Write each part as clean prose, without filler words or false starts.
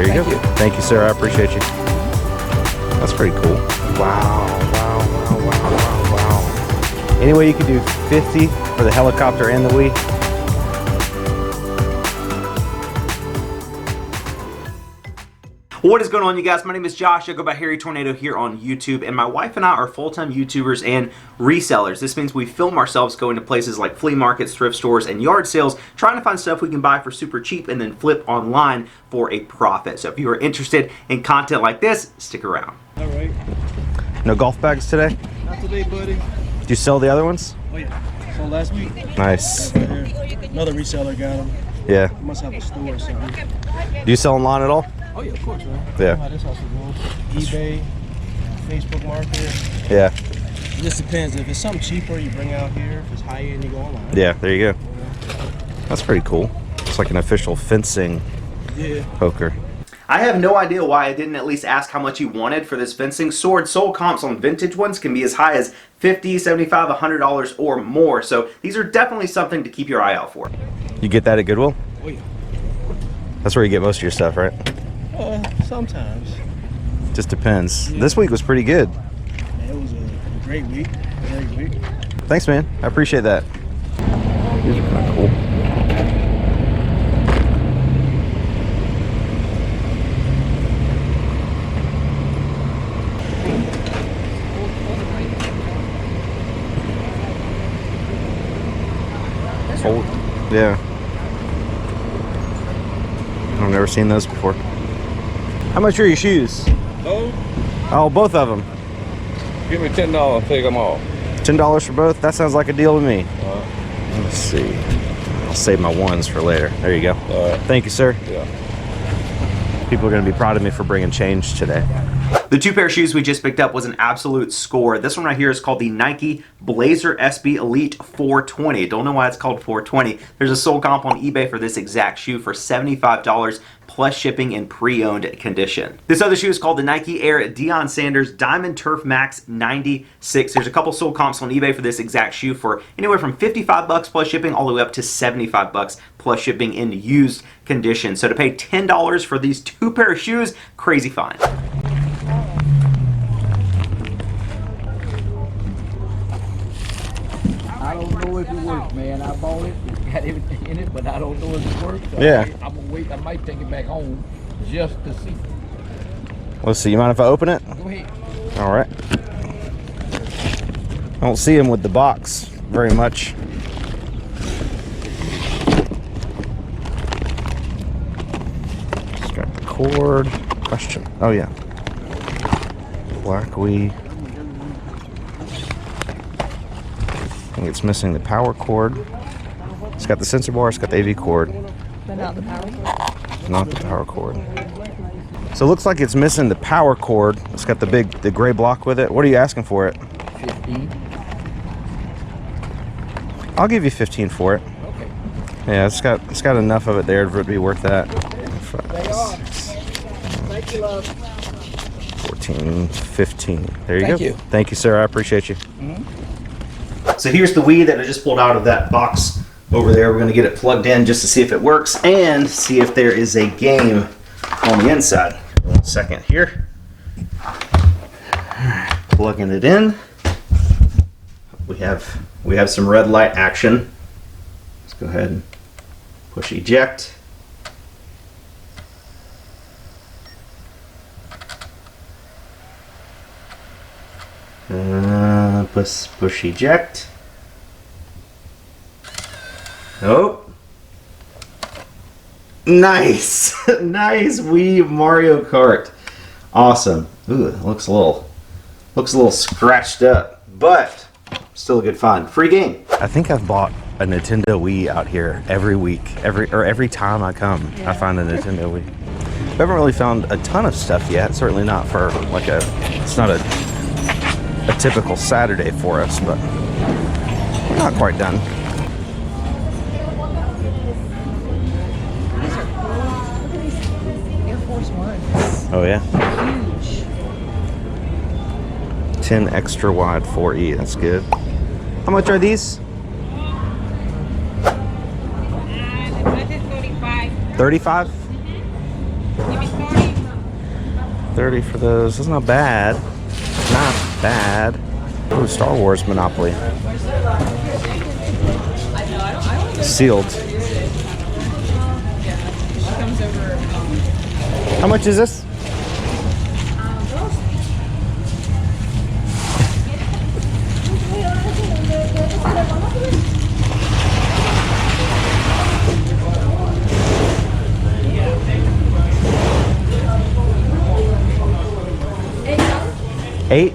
There you go. Thank you, sir. I appreciate you. That's pretty cool. Wow. Anyway, you can do 50 for the helicopter and the Wii. What is going on, you guys? My name is Josh. I go by Hairytornado here on YouTube, and my wife and I are full-time YouTubers and resellers. This means we film ourselves going to places like flea markets, thrift stores, and yard sales, trying to find stuff we can buy for super cheap and then flip online for a profit. So if you are interested in content like this, stick around. All right. No golf bags today? Not today, buddy. Did you sell the other ones? Oh yeah. So last week. Nice. Another reseller got them. Yeah. You must have a store or something. Do you sell online at all? Oh yeah, of course, man. Yeah. How this hustle goes. eBay, Facebook Market. Yeah. It just depends. If it's something cheaper, you bring out here. If it's high end, you go online. Yeah, there you go. That's pretty cool. It's like an official fencing poker. I have no idea why I didn't at least ask how much he wanted for this fencing sword. Sold comps on vintage ones can be as high as $50, $75, $100 or more. So these are definitely something to keep your eye out for. You get that at Goodwill? Oh yeah. That's where you get most of your stuff, right? Sometimes. Just depends. Yeah. This week was pretty good. Yeah, it was a great week. Great week. Thanks, man. I appreciate that. These are kind of cool. Old. Yeah. I've never seen those before. How much are your shoes? Oh, both of them. Give me $10, I'll take them all. $10 for both? That sounds like a deal to me. Let's see. I'll save my ones for later. There you go. Thank you, sir. Yeah. People are going to be proud of me for bringing change today. The two pair of shoes we just picked up was an absolute score. This one right here is called the Nike Blazer SB Elite 420. Don't know why it's called 420. There's a sold comp on eBay for this exact shoe for $75 plus shipping in pre-owned condition. This other shoe is called the Nike Air Deion Sanders Diamond Turf Max 96. There's a couple sold comps on eBay for this exact shoe for anywhere from $55 plus shipping all the way up to $75 plus shipping in used condition. So to pay $10 for these two pair of shoes, crazy find. I don't know if it works, man. I bought it, it's got everything in it, but I don't know if it works. So Yeah. I'm gonna wait. I might take it back home just to see. Let's see. You mind if I open it? Go ahead. All right. I don't see him with the box very much. Strap the cord. Question. Oh yeah. Black Wii. I think it's missing the power cord. It's got the sensor bar, it's got the AV cord. But not the power cord? Not the power cord. So it looks like it's missing the power cord. It's got the gray block with it. What are you asking for it? 15. I'll give you 15 for it. Okay. Yeah, it's got enough of it there for it to be worth that. Thank you, love. 14, 15. There you go. Thank you. Thank you, sir. I appreciate you. So here's the Wii that I just pulled out of that box over there. We're going to get it plugged in just to see if it works and see if there is a game on the inside. 1 second here. Plugging it in. We have some red light action. Let's go ahead and push eject. Push eject. Oh, nice. Nice Wii Mario Kart. Awesome. Ooh, it looks a little scratched up, but still a good find. Free game. I think I've bought a Nintendo Wii out here every week. Every time I come, I find a Nintendo Wii. We haven't really found a ton of stuff yet. Certainly not for like it's not a typical Saturday for us, but we're not quite done. Air Force Ones. Oh yeah. Huge. 10 extra wide 4E. That's good. How much are these? The budget's 35. 35? Give me 40. $30 for those. That's not bad. Not bad. Ooh, Star Wars Monopoly. Sealed. How much is this? $8?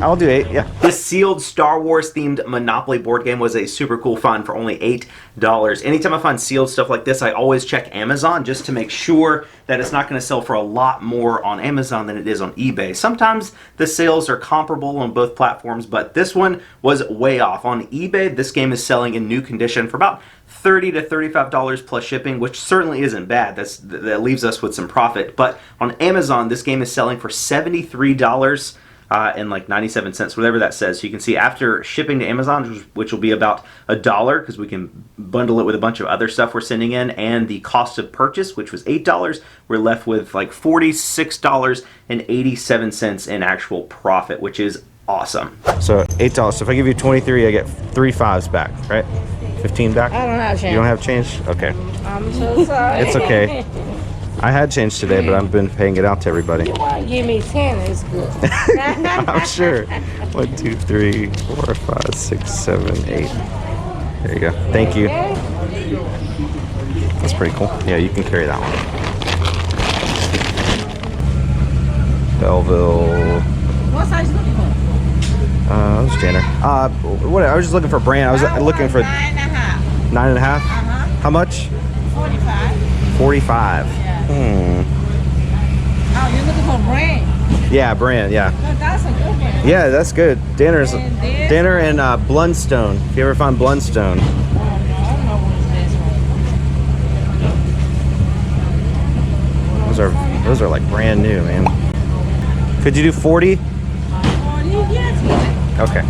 I'll do 8, yeah. This sealed Star Wars themed Monopoly board game was a super cool find for only $8. Anytime I find sealed stuff like this, I always check Amazon just to make sure that it's not going to sell for a lot more on Amazon than it is on eBay. Sometimes the sales are comparable on both platforms, but this one was way off. On eBay, this game is selling in new condition for about $30 to $35 plus shipping, which certainly isn't bad. That leaves us with some profit. But on Amazon, this game is selling for $73 and like 97 cents, whatever that says. So you can see after shipping to Amazon, which will be about $1 because we can bundle it with a bunch of other stuff we're sending in, and the cost of purchase, which was $8, we're left with like $46.87 in actual profit, which is awesome. So $8. So if I give you 23, I get 3 5s back, right? 15 back? I don't have change. You don't have change? Okay. I'm so sorry. It's okay. I had change today, but I've been paying it out to everybody. Give me 10, it's good. I'm sure. 1, 2, 3, 4, 5, 6, 7, 8. There you go. Thank you. That's pretty cool. Yeah, you can carry that one. Belleville. What size you looking for? That was Janner. What? I was just looking for a brand. I was looking for 9.5. 9.5. How much? 45. 45. Oh, you're looking for a brand? Yeah, brand. Yeah. No, that's a good brand. Yeah, that's good. Danner And and Blundstone. If you ever find Blundstone. I don't know what is this one. Those are like brand new, man. Could you do 40? Oh, yes. Okay.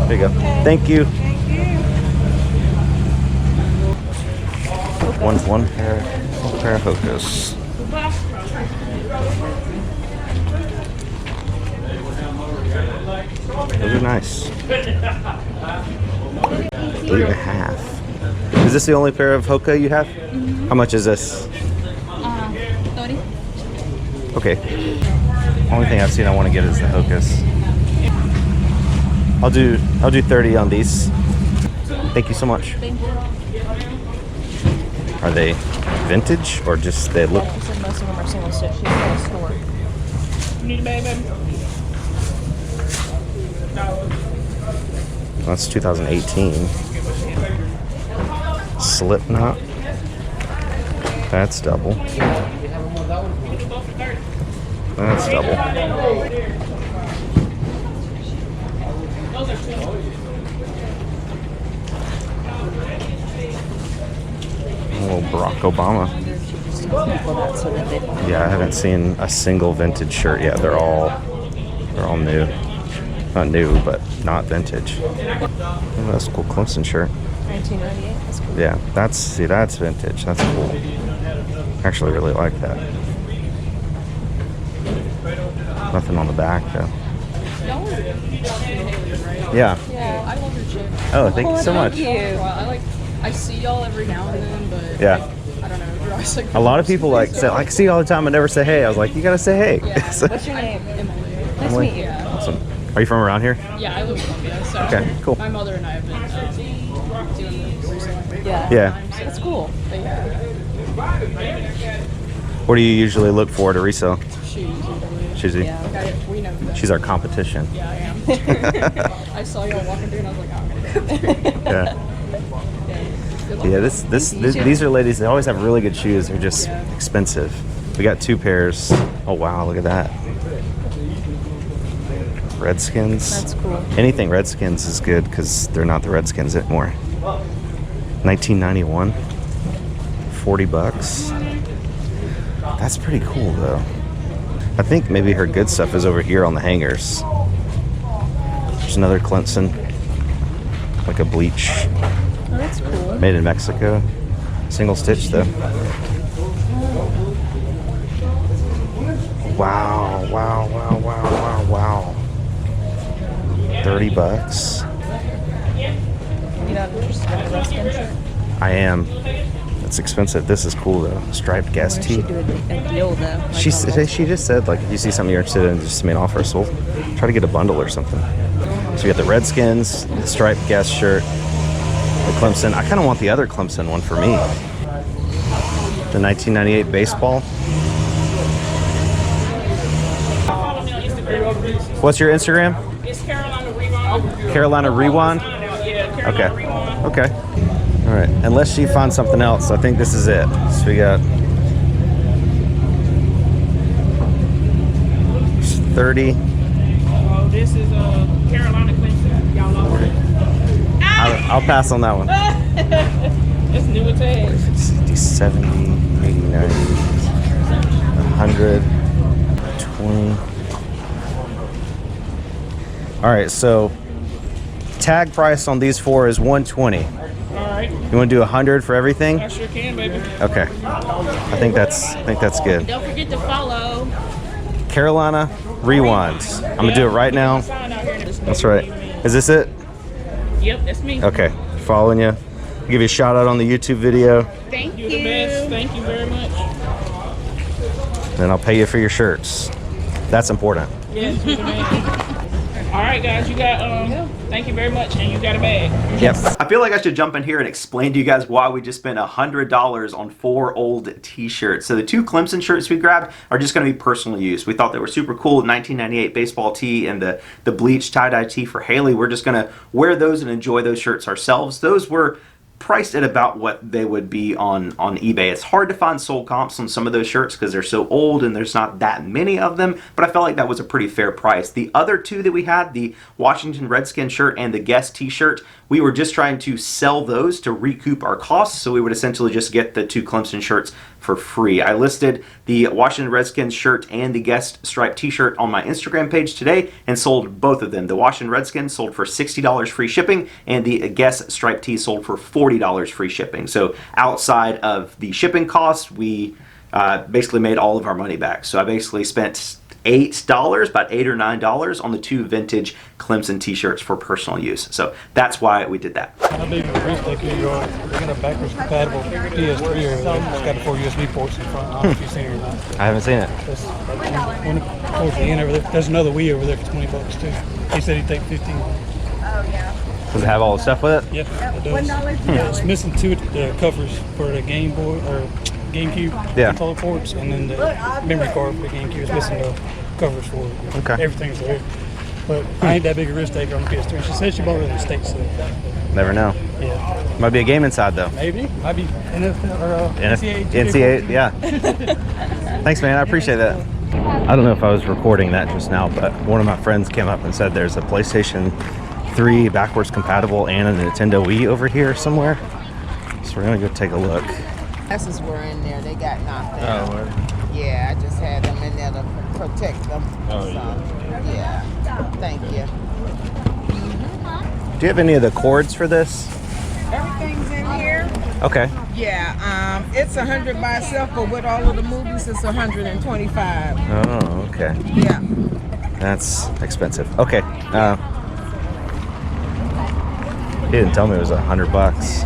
There you go. Thank you. Thank you. One pair of hookahs. Those are nice. 3.5. Is this the only pair of hookah you have? Mm-hmm. How much is this? 30. Okay. Only thing I've seen I want to get is the hookahs. I'll do 30 on these. Thank you so much. Thank you. Are they vintage or just they look? He said most of them are single stitch. He's got a store. You need a baby? That's 2018. Slipknot. That's double. That's double. Oh, Barack Obama. Yeah, I haven't seen a single vintage shirt yet. They're all new. Not new, but not vintage. Oh, that's a cool Clemson shirt. 1998. That's cool. Yeah, that's vintage. That's cool. Actually, really like that. Nothing on the back though. Yeah. Yeah, I love your chick. Oh, thank you so much. I see y'all every now and then, but Yeah. I don't know. You're always like A lot of people like say, I see you all the time. I never say hey. I was like, you gotta say hey. Yeah. So- What's your name? Emily. Nice to meet you. Awesome. Are you from around here? Yeah, I live in Columbia, so Okay, cool. my mother and I have been doing this recently. Yeah. Yeah. That's cool. But yeah, What do you usually look for to resell? shoes usually. She's Yeah. Like we know that. She's our competition. Yeah, I am. I saw y'all walking through and I was like, oh, I'm gonna go there. Yeah. Good luck. Yeah, these are ladies. They always have really good shoes. They're just expensive. We got 2 pairs. Oh wow, look at that. Redskins. That's cool. Anything Redskins is good because they're not the Redskins anymore. 1991. $40. That's pretty cool though. I think maybe her good stuff is over here on the hangers. There's another Clemson. Like a bleach. Oh, that's cool. Made in Mexico. Single stitch though. Wow, wow, wow, wow, wow, wow. $30. You're not interested in the Redskins shirt? I am. It's expensive. This is cool though. Striped guest What if she tee. do a deal though? Like She on multiple? just said like if you see something you're interested in, just make an offer. So we'll try to get a bundle or something. So we got the Redskins, the striped guest shirt, the Clemson. I kind of want the other Clemson one for me. The 1998 baseball. What's your Instagram? It's Carolina Rewind. Carolina Rewind. Yeah, Okay. Carolina Rewind. Okay. All right. Unless she finds something else, I think this is it. So we got 30. Oh, this is Carolina Clemson. Y'all lost it. I'll pass on that one. It's new tag. 50, 70, 89, 100, 20. All right, so tag price on these four is 120. All right. You want to do 100 for everything? I sure can, baby. Okay. I think that's good. Don't forget to follow. Carolina Rewinds. I'm gonna do it right now. Sign out here. That's right. Is this it? Yep, that's me. Okay. Following you. Give you a shout out on the YouTube video, Thank you. You're the best. Thank you very much. and I'll pay you for your shirts. That's important. Yes, you're the man. All right, guys, you got thank you very much, and you got a bag. Yep. I feel like I should jump in here and explain to you guys why we just spent $100 on 4 old t-shirts. So the 2 Clemson shirts we grabbed are just going to be personal use. We thought they were super cool. 1998 baseball tee and the bleached tie-dye tee for Haley. We're just going to wear those and enjoy those shirts ourselves. Those were priced at about what they would be on eBay. It's hard to find sold comps on some of those shirts because they're so old and there's not that many of them, but I felt like that was a pretty fair price. The other 2 that we had, the Washington Redskins shirt and the Guest t-shirt, we were just trying to sell those to recoup our costs, so we would essentially just get the 2 Clemson shirts for free. I listed the Washington Redskins shirt and the Guest striped t-shirt on my Instagram page today and sold both of them. The Washington Redskins sold for $60 free shipping and the Guest striped tee sold for $40 free shipping. So outside of the shipping costs, we basically made all of our money back. So I basically spent $8, about $8 or $9 on the 2 vintage Clemson t-shirts for personal use. So that's why we did that. How big of a risk they could go? We're gonna backwards compatible PS3 or it's got the 4 USB ports in front. I don't know if you've seen it or not. I haven't seen it. That's one towards the end over there. There's another Wii over there for $20 too. He said he'd take 15. Does it have all the stuff with it? Yep, it does. It's missing 2 covers for the Game Boy or GameCube controller ports, and then the memory card for the GameCube is missing the covers for it. Okay. Everything's there. But I ain't that big a risk taker on the PS3. She said she bought it in the States, so Never know. yeah. Might be a game inside though. Maybe. Might be NFL or NCAA. NCAA, yeah. Thanks, man. I appreciate that. I don't know if I was recording that just now, but one of my friends came up and said there's a PlayStation 3 backwards compatible and a Nintendo Wii over here somewhere. So we're gonna go take a look. Glasses were in there. They got knocked out. Yeah, I just had them in there to protect them. Yeah. Thank you. Do you have any of the cords for this? Everything's in here. Okay. Yeah. It's 100 by itself, but with all of the movies, it's 125. Oh, okay. Yeah. That's expensive. Okay. He didn't tell me it was $100.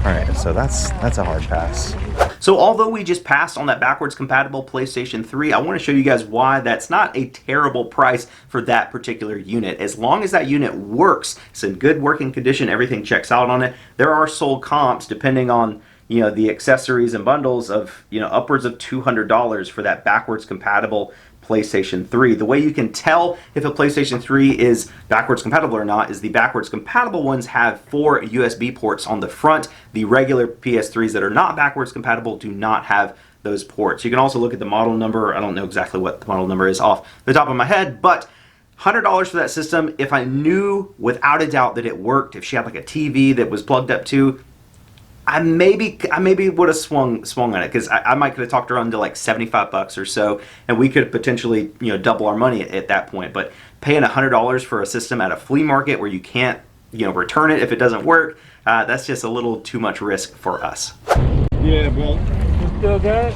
All right, so that's a hard pass. So although we just passed on that backwards compatible PlayStation 3, I want to show you guys why that's not a terrible price for that particular unit. As long as that unit works, it's in good working condition, everything checks out on it, there are sold comps depending on the accessories and bundles of upwards of $200 for that backwards compatible PlayStation 3. The way you can tell if a PlayStation 3 is backwards compatible or not is the backwards compatible ones have 4 USB ports on the front. The regular PS3s that are not backwards compatible do not have those ports. You can also look at the model number. I don't know exactly what the model number is off the top of my head, but $100 for that system. If I knew without a doubt that it worked, if she had like a TV that was plugged up to, I maybe would have swung on it, because I might could have talked her into like $75 or so, and we could potentially double our money at that point. But paying $100 for a system at a flea market where you can't return it if it doesn't work, that's just a little too much risk for us. Yeah, bro. You still got it?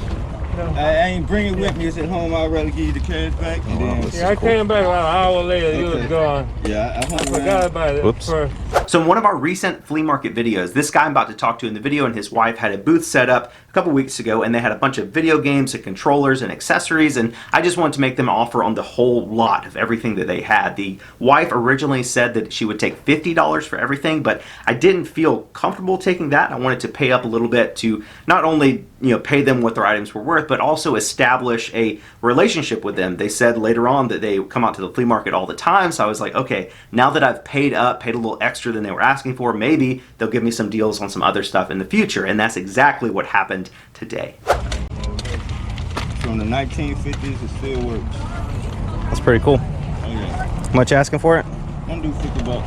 I ain't bring it with me. It's at home. I'd rather give you the cash back. And then, Yeah, I came back about an hour later. You was gone. yeah, I Forgot about it. Whoops. So in one of our recent flea market videos, this guy I'm about to talk to in the video and his wife had a booth set up a couple weeks ago, and they had a bunch of video games and controllers and accessories, and I just wanted to make them an offer on the whole lot of everything that they had. The wife originally said that she would take $50 for everything, but I didn't feel comfortable taking that. I wanted to pay up a little bit to not only pay them what their items were worth, but also establish a relationship with them. They said later on that they come out to the flea market all the time, so I was like, okay, now that I've paid up, paid a little extra than they were asking for, maybe they'll give me some deals on some other stuff in the future, and that's exactly what happened today. from the 1950s, it still works. That's pretty cool. Oh yeah. How much you asking for it? I'm do $50.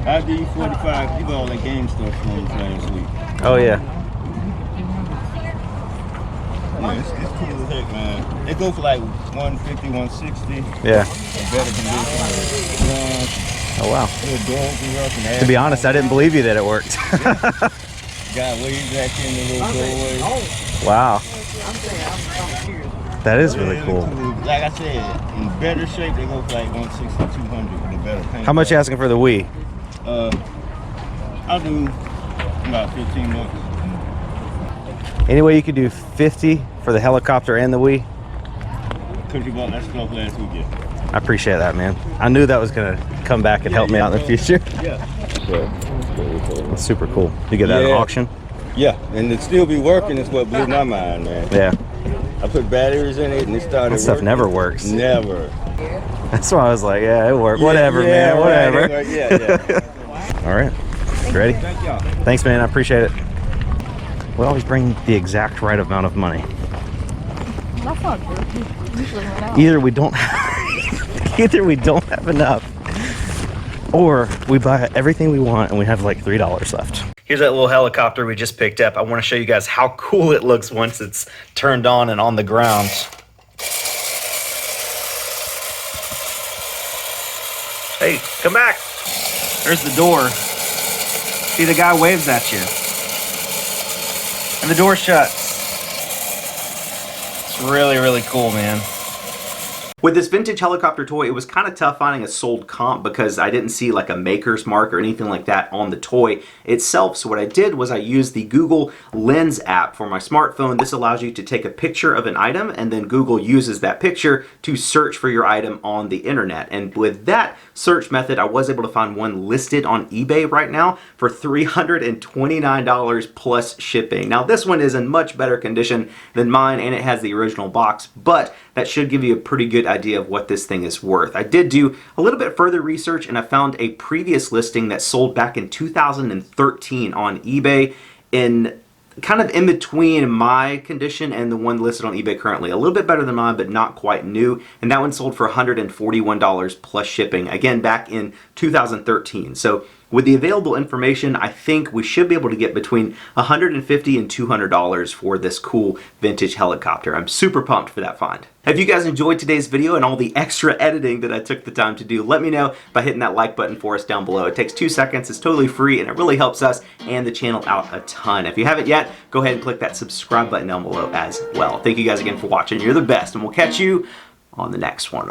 I'll give you 45. You got all that game stuff from last week. Oh yeah. Yeah, it's cool as heck, man. They go for like 150, 160. Yeah. Better condition. Oh wow. To To be honest, I didn't believe you that it worked. Got waves back in the little doorway. Wow. That is really cool. Like I said, in better shape, they go for like 160, 200 with a better paint. How much you asking for the Wii? I'll do about 15 bucks. Anyway, you could do 50 for the helicopter and the Wii. Cookie bought that stuff last weekend. I appreciate that, man. I knew that was gonna come back and help me out in the future. Yeah. That's super cool. You get that at auction? Yeah, and it still be working is what blew my mind, man. Yeah. I put batteries in it and it started That stuff working. never works. Never. That's why I was like, yeah, it worked. Yeah, Whatever, yeah, man. right, Whatever. right, yeah. All right. You ready? Thank y'all. Thanks, man. I appreciate it. We always bring the exact right amount of money. That's not true. Usually went out. Either we don't have enough, or we buy everything we want and we have like $3 left. Here's that little helicopter we just picked up. I want to show you guys how cool it looks once it's turned on and on the ground. Hey, come back. There's the door. See, the guy waves at you. And the door shuts. It's really, really cool, man. With this vintage helicopter toy, it was kind of tough finding a sold comp because I didn't see like a maker's mark or anything like that on the toy itself. So what I did was I used the Google Lens app for my smartphone. This allows you to take a picture of an item and then Google uses that picture to search for your item on the internet. And with that search method, I was able to find one listed on eBay right now for $329 plus shipping. Now this one is in much better condition than mine and it has the original box, but that should give you a pretty good idea of what this thing is worth. I did do a little bit further research and I found a previous listing that sold back in 2013 on eBay in kind of in between my condition and the one listed on eBay currently. A little bit better than mine, but not quite new. And that one sold for $141 plus shipping, again, back in 2013. So with the available information, I think we should be able to get between $150 and $200 for this cool vintage helicopter. I'm super pumped for that find. If you guys enjoyed today's video and all the extra editing that I took the time to do, let me know by hitting that like button for us down below. It takes 2 seconds, it's totally free, and it really helps us and the channel out a ton. If you haven't yet, go ahead and click that subscribe button down below as well. Thank you guys again for watching. You're the best, and we'll catch you on the next one.